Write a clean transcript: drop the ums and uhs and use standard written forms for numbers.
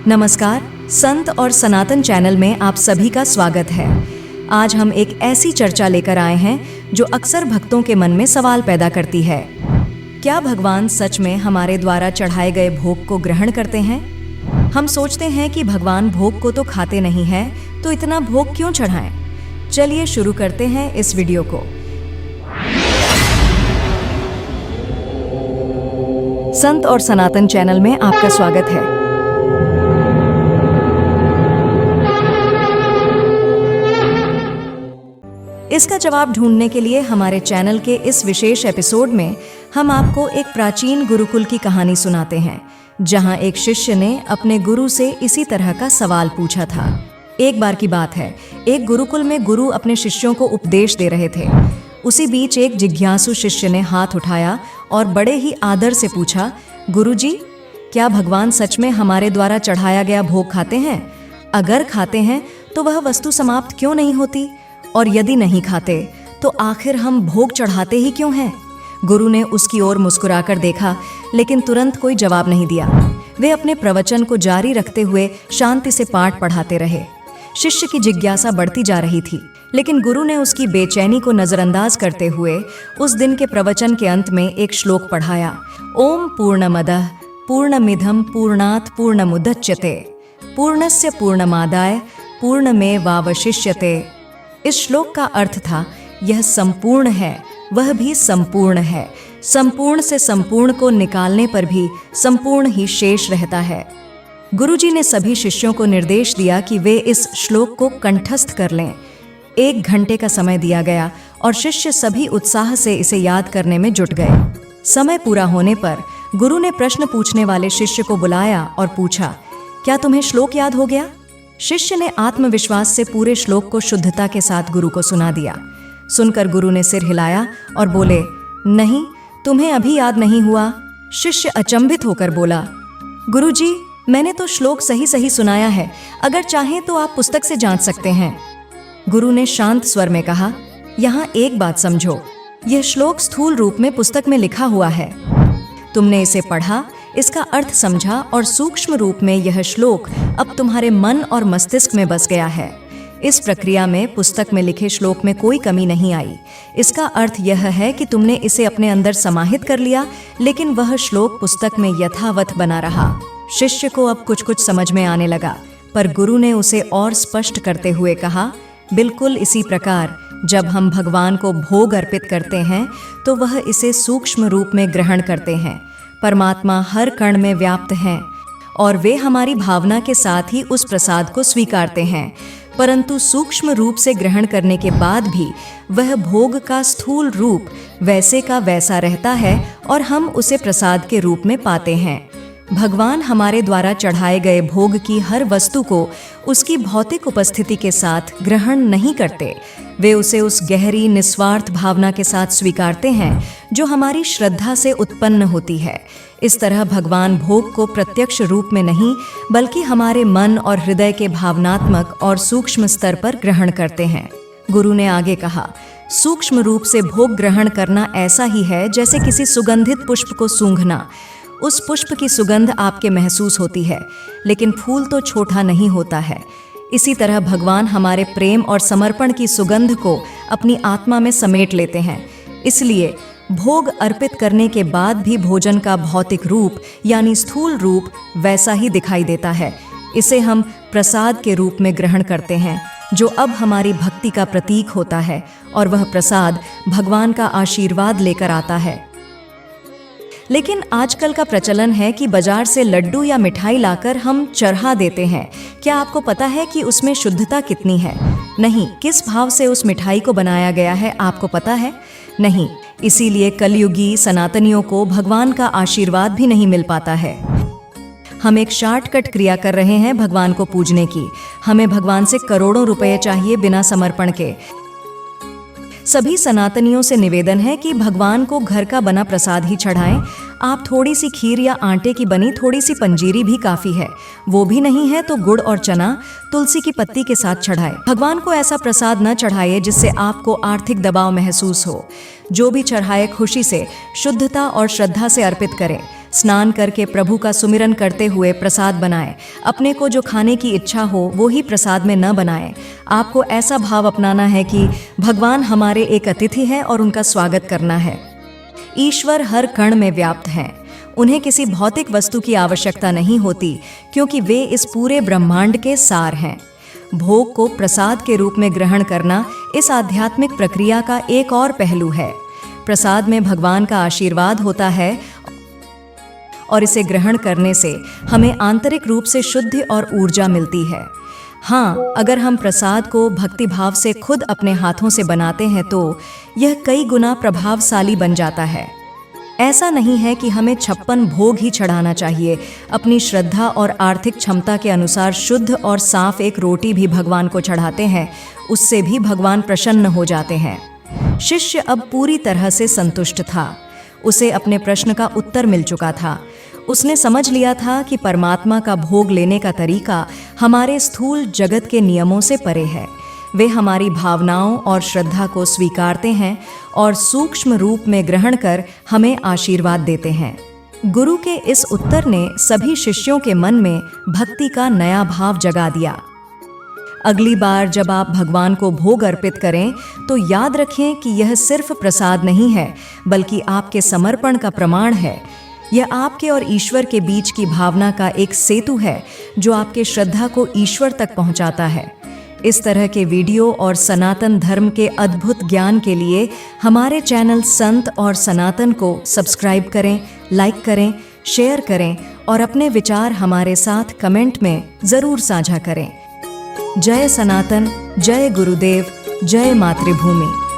नमस्कार, संत और सनातन चैनल में आप सभी का स्वागत है। आज हम एक ऐसी चर्चा लेकर आए हैं जो अक्सर भक्तों के मन में सवाल पैदा करती है। क्या भगवान सच में हमारे द्वारा चढ़ाए गए भोग को ग्रहण करते हैं? हम सोचते हैं कि भगवान भोग को तो खाते नहीं हैं, तो इतना भोग क्यों चढ़ाएं? चलिए शुरू करते हैं इस वीडियो को। संत और सनातन चैनल में आपका स्वागत है। इसका जवाब ढूंढने के लिए हमारे चैनल के इस विशेष एपिसोड में हम आपको एक प्राचीन गुरुकुल की कहानी सुनाते हैं, जहां एक शिष्य ने अपने गुरु से इसी तरह का सवाल पूछा था। एक बार की बात है, एक गुरुकुल में गुरु अपने शिष्यों को उपदेश दे रहे थे। उसी बीच एक जिज्ञासु शिष्य ने हाथ उठाया और बड़े ही आदर से पूछा, गुरुजी, क्या भगवान सच में हमारे द्वारा चढ़ाया गया भोग खाते हैं? अगर खाते हैं तो वह वस्तु समाप्त क्यों नहीं होती? और यदि नहीं खाते तो आखिर हम भोग चढ़ाते ही क्यों हैं? गुरु ने उसकी ओर मुस्कुराकर देखा, लेकिन तुरंत कोई जवाब नहीं दिया। वे अपने प्रवचन को जारी रखते हुए शांति से पाठ पढ़ाते रहे। शिष्य की जिज्ञासा बढ़ती जा रही थी, लेकिन गुरु ने उसकी बेचैनी को नजरअंदाज करते हुए उस दिन के प्रवचन के अंत में एक श्लोक पढ़ाया। ओम पूर्णमदः पूर्णमिदं पूर्णात् पूर्णमुदच्यते पूर्णस्य पूर्णमादाय पूर्णमेवावशिष्यते। इस श्लोक का अर्थ था, यह संपूर्ण है, वह भी संपूर्ण है। संपूर्ण से संपूर्ण को निकालने पर भी संपूर्ण ही शेष रहता है। गुरुजी ने सभी शिष्यों को निर्देश दिया कि वे इस श्लोक को कंठस्थ कर लें। 1 घंटे का समय दिया गया और शिष्य सभी उत्साह से इसे याद करने में जुट गए। समय पूरा होने पर गुरु ने प्रश्न पूछने वाले शिष्य को बुलाया और पूछा, क्या तुम्हें श्लोक याद हो गया? शिष्य ने आत्मविश्वास से पूरे श्लोक को शुद्धता के साथ गुरु को सुना दिया। सुनकर गुरु ने सिर हिलाया और बोले, नहीं, तुम्हें अभी याद नहीं हुआ? शिष्य अचंभित होकर बोला, गुरुजी, मैंने तो श्लोक सही सही सुनाया है, अगर चाहें तो आप पुस्तक से जांच सकते हैं। गुरु ने शांत स्वर में कहा, यहाँ एक बात समझो, यह श्लोक स्थूल रूप में पुस्तक में लिखा हुआ है। तुमने इसे पढ़ा, इसका अर्थ समझा और सूक्ष्म रूप में यह श्लोक अब तुम्हारे मन और मस्तिष्क में बस गया है। इस प्रक्रिया में पुस्तक में लिखे श्लोक में कोई कमी नहीं आई। इसका अर्थ यह है कि तुमने इसे अपने अंदर समाहित कर लिया, लेकिन वह श्लोक पुस्तक में यथावत बना रहा। शिष्य को अब कुछ कुछ समझ में आने लगा, पर गुरु ने उसे और स्पष्ट करते हुए कहा, बिल्कुल इसी प्रकार जब हम भगवान को भोग अर्पित करते हैं तो वह इसे सूक्ष्म रूप में ग्रहण करते हैं। परमात्मा हर कण में व्याप्त हैं और वे हमारी भावना के साथ ही उस प्रसाद को स्वीकारते हैं, परंतु सूक्ष्म रूप से ग्रहण करने के बाद भी वह भोग का स्थूल रूप वैसे का वैसा रहता है और हम उसे प्रसाद के रूप में पाते हैं। भगवान हमारे द्वारा चढ़ाए गए भोग की हर वस्तु को उसकी भौतिक उपस्थिति के साथ ग्रहण नहीं करते। वे उसे उस गहरी निस्वार्थ भावना के साथ स्वीकारते हैं जो हमारी श्रद्धा से उत्पन्न होती है। इस तरह भगवान भोग को प्रत्यक्ष रूप में नहीं, बल्कि हमारे मन और हृदय के भावनात्मक और सूक्ष्म स्तर पर ग्रहण करते हैं। गुरु ने आगे कहा, सूक्ष्म रूप से भोग ग्रहण करना ऐसा ही है जैसे किसी सुगंधित पुष्प को सूंघना। उस पुष्प की सुगंध आपके महसूस होती है, लेकिन फूल तो छोटा नहीं होता है। इसी तरह भगवान हमारे प्रेम और समर्पण की सुगंध को अपनी आत्मा में समेट लेते हैं। इसलिए भोग अर्पित करने के बाद भी भोजन का भौतिक रूप यानी स्थूल रूप वैसा ही दिखाई देता है। इसे हम प्रसाद के रूप में ग्रहण करते हैं, जो अब हमारी भक्ति का प्रतीक होता है, और वह प्रसाद भगवान का आशीर्वाद लेकर आता है। लेकिन आजकल का प्रचलन है कि बाजार से लड्डू या मिठाई लाकर हम चढ़ा देते हैं। क्या आपको पता है कि उसमें शुद्धता कितनी है? नहीं। किस भाव से उस मिठाई को बनाया गया है आपको पता है? नहीं। इसीलिए कलयुगी सनातनियों को भगवान का आशीर्वाद भी नहीं मिल पाता है। हम एक शॉर्टकट क्रिया कर रहे हैं भगवान को पूजने की। हमें भगवान से करोड़ों रुपए चाहिए बिना समर्पण के। सभी सनातनियों से निवेदन है कि भगवान को घर का बना प्रसाद ही चढ़ाएं। आप थोड़ी सी खीर या आटे की बनी थोड़ी सी पंजीरी भी काफ़ी है। वो भी नहीं है तो गुड़ और चना तुलसी की पत्ती के साथ चढ़ाएं। भगवान को ऐसा प्रसाद न चढ़ाइए जिससे आपको आर्थिक दबाव महसूस हो। जो भी चढ़ाए खुशी से, शुद्धता और श्रद्धा से अर्पित करें। स्नान करके प्रभु का सुमिरन करते हुए प्रसाद बनाएं। अपने को जो खाने की इच्छा हो वो ही प्रसाद में न बनाएं। आपको ऐसा भाव अपनाना है कि भगवान हमारे एक अतिथि हैं और उनका स्वागत करना है। ईश्वर हर कण में व्याप्त हैं। उन्हें किसी भौतिक वस्तु की आवश्यकता नहीं होती, क्योंकि वे इस पूरे ब्रह्मांड के सार हैं। भोग को प्रसाद के रूप में ग्रहण करना इस आध्यात्मिक प्रक्रिया का एक और पहलू है। प्रसाद में भगवान का आशीर्वाद होता है और इसे ग्रहण करने से हमें आंतरिक रूप से शुद्धि और ऊर्जा मिलती है। हाँ, अगर हम प्रसाद को भक्तिभाव से खुद अपने हाथों से बनाते हैं तो यह कई गुना प्रभावशाली बन जाता है। ऐसा नहीं है कि हमें 56 भोग ही चढ़ाना चाहिए। अपनी श्रद्धा और आर्थिक क्षमता के अनुसार शुद्ध और साफ एक रोटी भी भगवान को चढ़ाते हैं, उससे भी भगवान प्रसन्न हो जाते हैं। शिष्य अब पूरी तरह से संतुष्ट था। उसे अपने प्रश्न का उत्तर मिल चुका था। उसने समझ लिया था कि परमात्मा का भोग लेने का तरीका हमारे स्थूल जगत के नियमों से परे है। वे हमारी भावनाओं और श्रद्धा को स्वीकारते हैं और सूक्ष्म रूप में ग्रहण कर हमें आशीर्वाद देते हैं। गुरु के इस उत्तर ने सभी शिष्यों के मन में भक्ति का नया भाव जगा दिया। अगली बार जब आप भगवान को भोग अर्पित करें तो याद रखें कि यह सिर्फ प्रसाद नहीं है, बल्कि आपके समर्पण का प्रमाण है। यह आपके और ईश्वर के बीच की भावना का एक सेतु है जो आपके श्रद्धा को ईश्वर तक पहुंचाता है। इस तरह के वीडियो और सनातन धर्म के अद्भुत ज्ञान के लिए हमारे चैनल संत और सनातन को सब्सक्राइब करें, लाइक करें, शेयर करें और अपने विचार हमारे साथ कमेंट में ज़रूर साझा करें। जय सनातन, जय गुरुदेव, जय मातृभूमि।